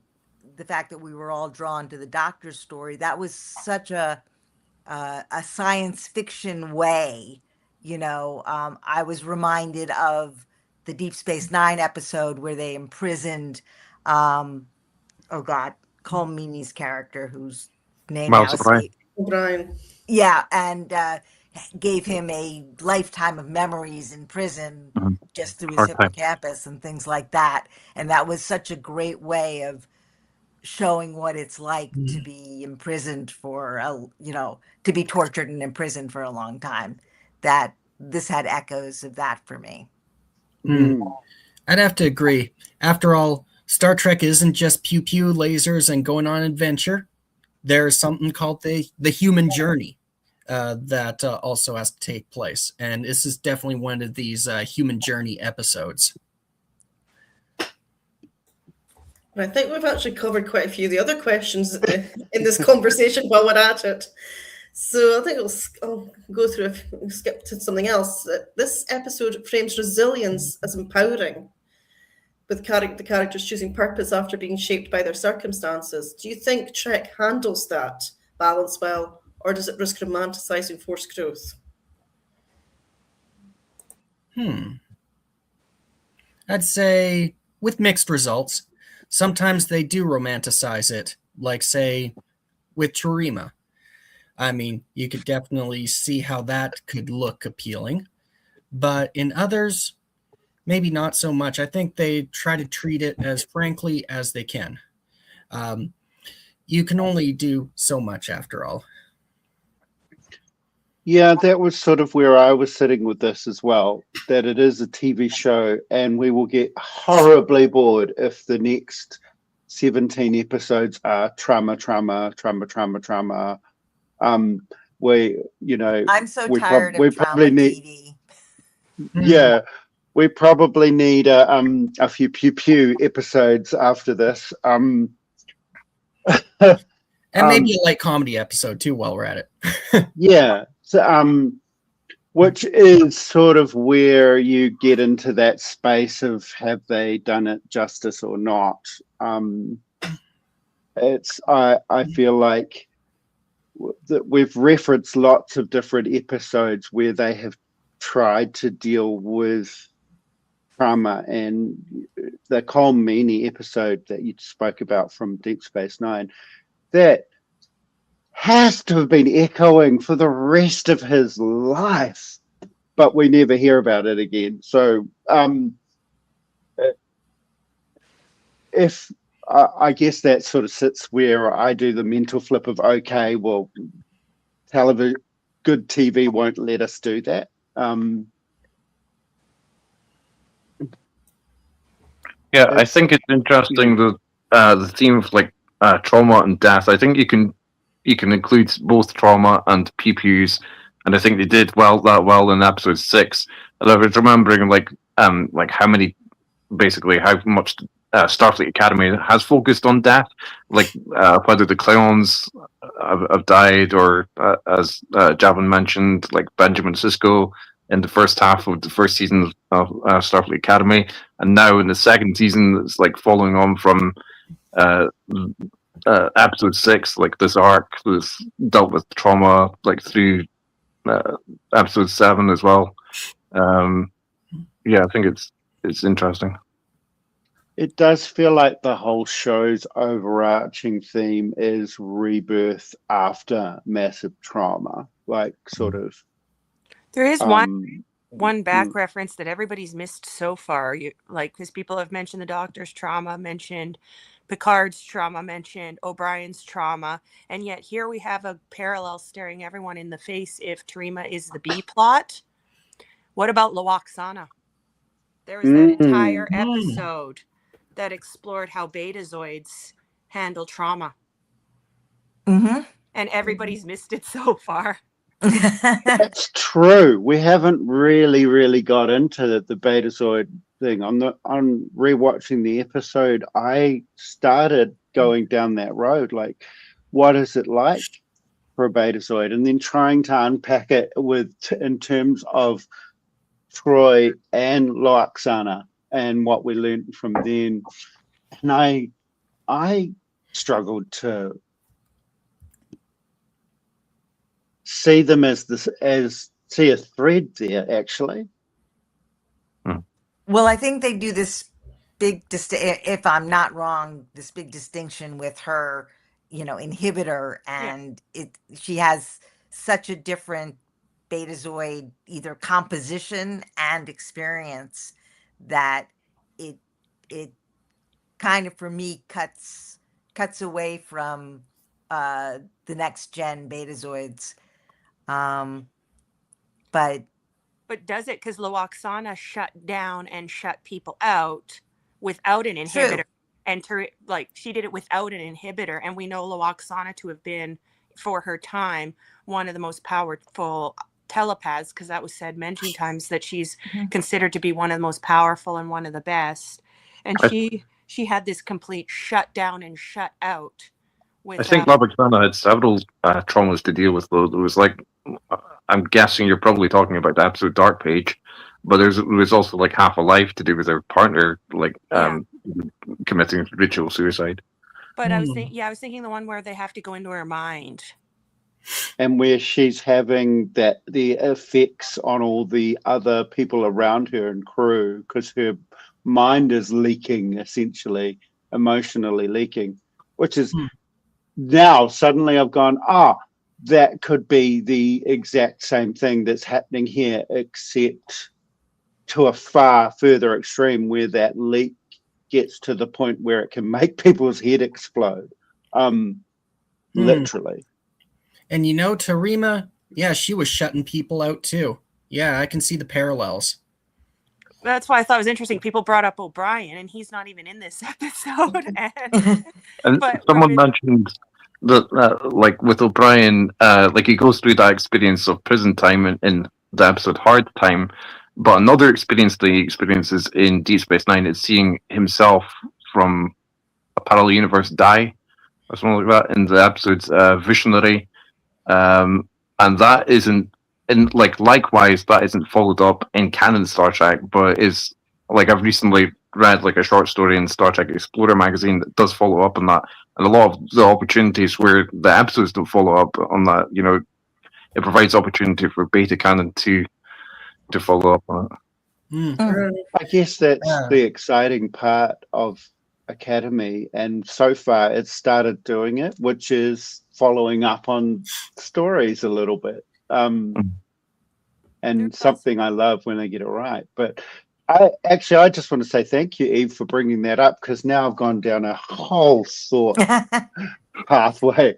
Speaker 11: the fact that we were all drawn to the Doctor's story, that was such a science fiction way. I was reminded of the Deep Space Nine episode where they imprisoned, oh God, Colm Meaney's character, whose name now
Speaker 9: Miles O'Brien.
Speaker 11: escapes.
Speaker 7: O'Brien.
Speaker 11: Yeah, and gave him a lifetime of memories in prison just through his
Speaker 9: Hard time.
Speaker 11: hippocampus and things like that. And that was such a great way of showing what it's like to be imprisoned to be tortured and imprisoned for a long time. That this had echoes of that for me.
Speaker 10: I'd have to agree. After all, Star Trek isn't just pew pew lasers and going on adventure. There's something called the human journey that also has to take place, and this is definitely one of these human journey episodes.
Speaker 7: And I think we've actually covered quite a few of the other questions in this conversation while we're at it. So I think I'll go through, skip to something else. This episode frames resilience as empowering, with the characters choosing purpose after being shaped by their circumstances. Do you think Trek handles that balance well, or does it risk romanticizing forced growth?
Speaker 10: I'd say with mixed results. Sometimes they do romanticize it, like, say, with Chirima. I mean, you could definitely see how that could look appealing. But in others, maybe not so much. I think they try to treat it as frankly as they can. You can only do so much after all.
Speaker 12: Yeah, that was sort of where I was sitting with this as well, that it is a TV show and we will get horribly bored if the next 17 episodes are trauma.
Speaker 11: I'm so
Speaker 12: we
Speaker 11: tired
Speaker 12: we
Speaker 11: of drama
Speaker 12: probably need,
Speaker 11: TV.
Speaker 12: yeah, we probably need a few pew episodes after this.
Speaker 10: And maybe a light comedy episode too while we're at it.
Speaker 12: Yeah. So, which is sort of where you get into that space of have they done it justice or not. I feel like that we've referenced lots of different episodes where they have tried to deal with trauma, and the Colm Meaney episode that you spoke about from Deep Space Nine, that has to have been echoing for the rest of his life, but we never hear about it again. So if I guess that sort of sits where I do the mental flip of, okay, well, good TV won't let us do that.
Speaker 9: Yeah, I think it's interesting the theme of like trauma and death. I think you can include both trauma and PPUs, and I think they did that well in episode 6. And I was remembering like how much Starfleet Academy has focused on death, like whether the Klingons have died, or as Javin mentioned, like Benjamin Sisko in the first half of the first season of Starfleet Academy, and now in the second season, it's like following on from episode 6, like this arc was dealt with trauma like through episode 7 as well. Yeah, I think it's interesting.
Speaker 12: It does feel like the whole show's overarching theme is rebirth after massive trauma, like sort of.
Speaker 8: There is one one back reference that everybody's missed so far. Because people have mentioned the Doctor's trauma, mentioned Picard's trauma, mentioned O'Brien's trauma, and yet here we have a parallel staring everyone in the face. If Terima is the B plot, what about Lwaxana? There was that entire episode that explored how Betazoids handle trauma, and everybody's missed it so far.
Speaker 12: That's true. We haven't really got into the Betazoid thing. On rewatching the episode, I started going down that road. Like, what is it like for a Betazoid? And then trying to unpack it in terms of Troy and Lwaxana and what we learned from them. And I struggled to see them as see a thread there, actually.
Speaker 11: Well, I think they do this big, if I'm not wrong, this big distinction with her, inhibitor, and she has such a different Betazoid either composition and experience that it kind of, for me, cuts away from the next gen Betazoids.
Speaker 8: But does it? Because Lwaxana shut down and shut people out without an inhibitor. True. And she did it without an inhibitor. And we know Lwaxana to have been, for her time, one of the most powerful telepaths, because that was said many times that she's considered to be one of the most powerful and one of the best. And she had this complete shut down and shut out.
Speaker 9: I think Lwaxana had several traumas to deal with, though. There was I'm guessing you're probably talking about the absolute dark page, but there was also half a life to do with her partner, committing ritual suicide.
Speaker 8: But I was thinking the one where they have to go into her mind,
Speaker 12: and where she's having the effects on all the other people around her and crew, because her mind is leaking, essentially emotionally leaking, which is now suddenly I've gone, that could be the exact same thing that's happening here, except to a far further extreme, where that leak gets to the point where it can make people's head explode, literally.
Speaker 10: And Terima, she was shutting people out too. Yeah, I can see the parallels.
Speaker 8: That's why I thought it was interesting. People brought up O'Brien, and he's not even in this episode.
Speaker 9: And someone mentioned that, with O'Brien, he goes through that experience of prison time in the episode Hard Time, but another experience that he experiences in Deep Space Nine is seeing himself from a parallel universe die, or something like that, in the episode's Visionary, and that isn't. And likewise, that isn't followed up in canon Star Trek, but is I've recently read a short story in Star Trek Explorer magazine that does follow up on that, and a lot of the opportunities where the episodes don't follow up on that, it provides opportunity for beta canon to follow up on it.
Speaker 12: I guess that's the exciting part of Academy, and so far it's started doing it, which is following up on stories a little bit. And something I love when they get it right. But I just want to say thank you, Eve, for bringing that up, because now I've gone down a whole thought pathway.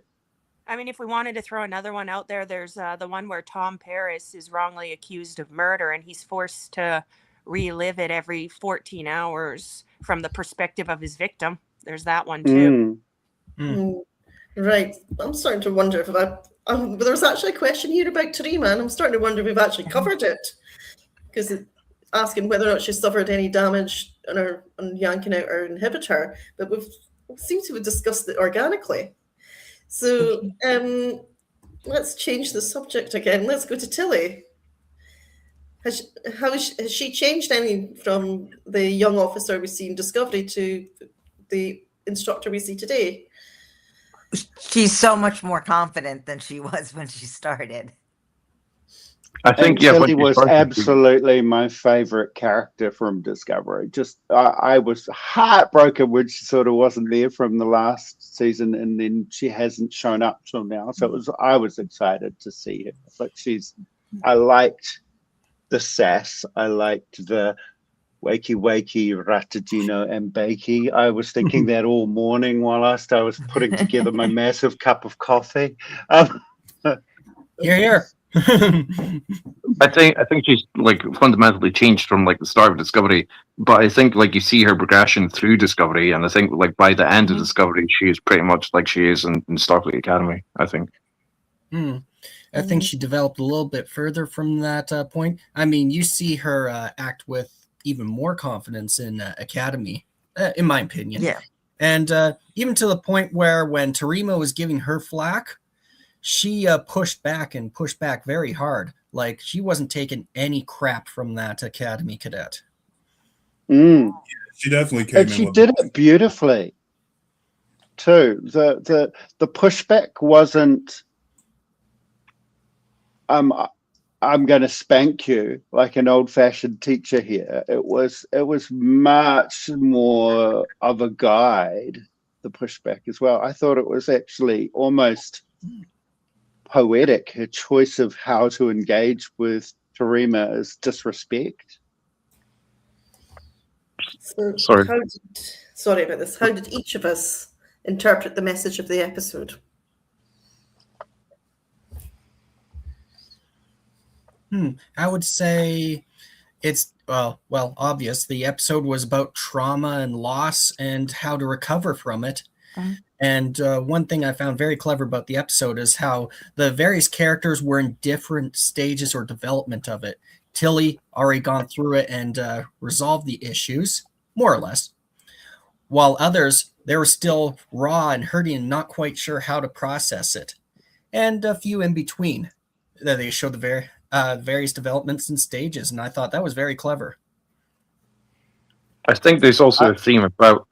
Speaker 8: I mean, if we wanted to throw another one out there, there's the one where Tom Paris is wrongly accused of murder, and he's forced to relive it every 14 hours from the perspective of his victim. There's that one too.
Speaker 7: Right. I'm starting to wonder if there was actually a question here about Terima, and I'm starting to wonder if we've actually covered it, because it's asking whether or not she suffered any damage on yanking out her inhibitor, but we seem to have discussed it organically. So let's change the subject again. Let's go to Tilly. Has she changed any from the young officer we see in Discovery to the instructor we see today?
Speaker 11: She's so much more confident than she was when she started.
Speaker 9: I think
Speaker 12: Tilly was absolutely my favorite character from Discovery. Just I was heartbroken when she sort of wasn't there from the last season, and then she hasn't shown up till now. So I was excited to see her. But I liked the sass. I liked the wakey wakey, Ratagino and bakey. I was thinking that all morning whilst I was putting together my massive cup of coffee.
Speaker 10: Here.
Speaker 9: I think she's like fundamentally changed from like the start of Discovery, but I think like you see her progression through Discovery, and I think like by the end of Discovery, she is pretty much like she is in Starfleet Academy. I think.
Speaker 10: I think she developed a little bit further from that point. I mean, you see her act with even more confidence in Academy, in my opinion.
Speaker 11: Yeah.
Speaker 10: And even to the point where when Tarima was giving her flack, she pushed back very hard. Like she wasn't taking any crap from that Academy cadet.
Speaker 13: She definitely came
Speaker 12: and
Speaker 13: in
Speaker 12: she
Speaker 13: with
Speaker 12: did it beautifully too. The pushback wasn't I'm going to spank you like an old-fashioned teacher here. It was much more of a guide, the pushback as well. I thought it was actually almost poetic, her choice of how to engage with Tarima as disrespect.
Speaker 7: So
Speaker 9: Sorry.
Speaker 7: Sorry about this. How did each of us interpret the message of the episode?
Speaker 10: I would say it's obvious. The episode was about trauma and loss and how to recover from it. And one thing I found very clever about the episode is how the various characters were in different stages or development of it. Tilly already gone through it and resolved the issues, more or less, while others, they were still raw and hurting and not quite sure how to process it. And a few in between. They showed the various developments and stages, and I thought that was very clever.
Speaker 9: I think there's also a theme about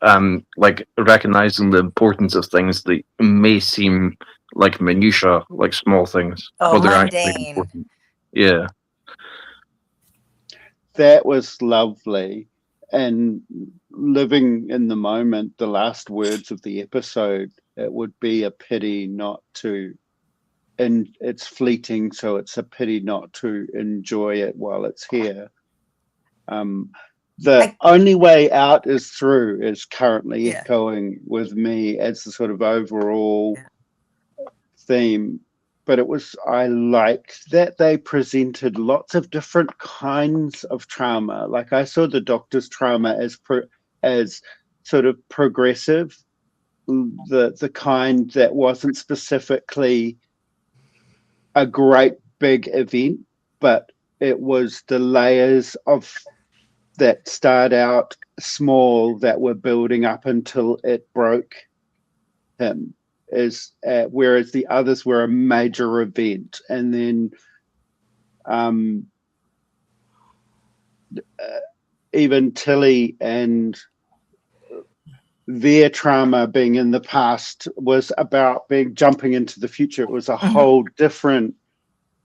Speaker 9: like recognizing the importance of things that may seem like minutia, like small things, but they're actually
Speaker 11: mundane.
Speaker 9: important. Yeah.
Speaker 12: That was lovely. And living in the moment, the last words of the episode, it would be a pity not to, and it's fleeting, so it's a pity not to enjoy it while it's here. The only way out is through is currently echoing with me as the sort of overall theme. But I liked that they presented lots of different kinds of trauma. Like I saw the Doctor's trauma as sort of progressive, the kind that wasn't specifically a great big event, but it was the layers of that start out small that were building up until it broke him. Whereas the others were a major event, and then even Tilly and their trauma being in the past was about jumping into the future. It was a whole different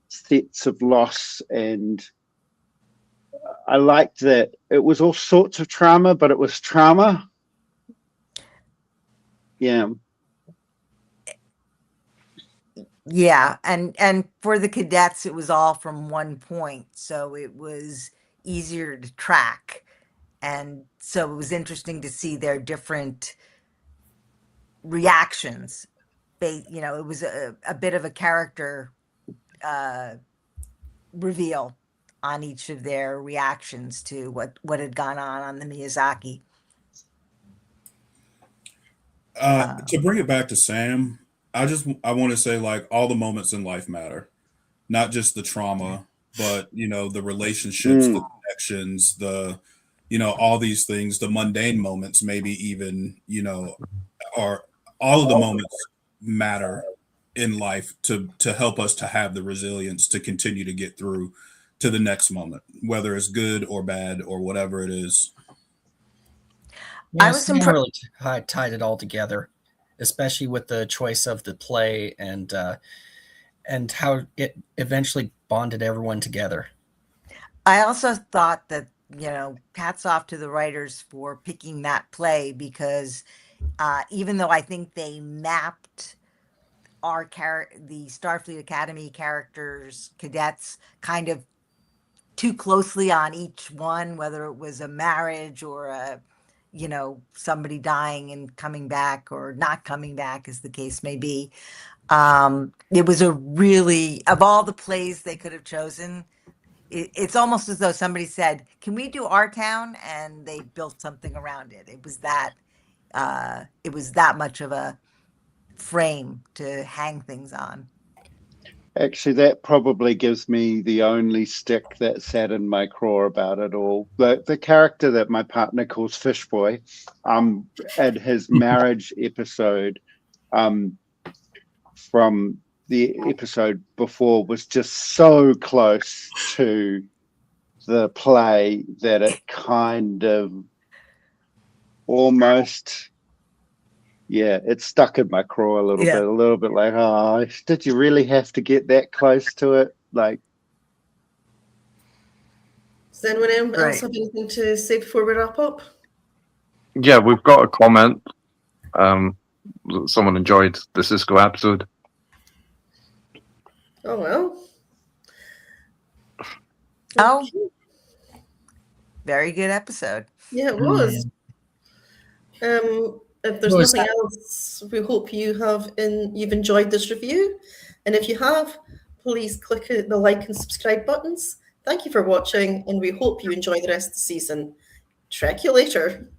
Speaker 12: sets of loss, and I liked that it was all sorts of trauma, but it was trauma. Yeah.
Speaker 11: Yeah, and for the cadets, it was all from one point, so it was easier to track, and so it was interesting to see their different reactions. It was a bit of a character reveal on each of their reactions to what had gone on the Miyazaki.
Speaker 13: To bring it back to Sam, I want to say, like, all the moments in life matter, not just the trauma, but the relationships, the connections, all these things, the mundane moments, maybe even are all of the moments matter in life to help us to have the resilience to continue to get through to the next moment, whether it's good or bad or whatever it is.
Speaker 10: Yeah, I was really tied it all together, especially with the choice of the play and how it eventually bonded everyone together.
Speaker 11: I also thought that, hats off to the writers for picking that play, because even though I think they mapped the Starfleet Academy characters, cadets, kind of too closely on each one, whether it was a marriage or a, somebody dying and coming back or not coming back, as the case may be. It was a really, of all the plays they could have chosen, it's almost as though somebody said, "Can we do our town?" And they built something around it. It was that much of a frame to hang things on.
Speaker 12: Actually, that probably gives me the only stick that sat in my craw about it all. The character that my partner calls Fish Boy, at his marriage episode, from the episode before, was just so close to the play that it kind of almost, it stuck in my craw a little bit like, oh, did you really have to get that close to it? Like,
Speaker 7: Does anyone else have anything to say before we wrap up?
Speaker 9: Yeah, we've got a comment. Someone enjoyed the Cisco episode.
Speaker 7: Oh, well.
Speaker 11: Oh, very good episode.
Speaker 7: Yeah, it was. If there's nothing else, we hope you've enjoyed this review. And if you have, please click the like and subscribe buttons. Thank you for watching, and we hope you enjoy the rest of the season. Track you later.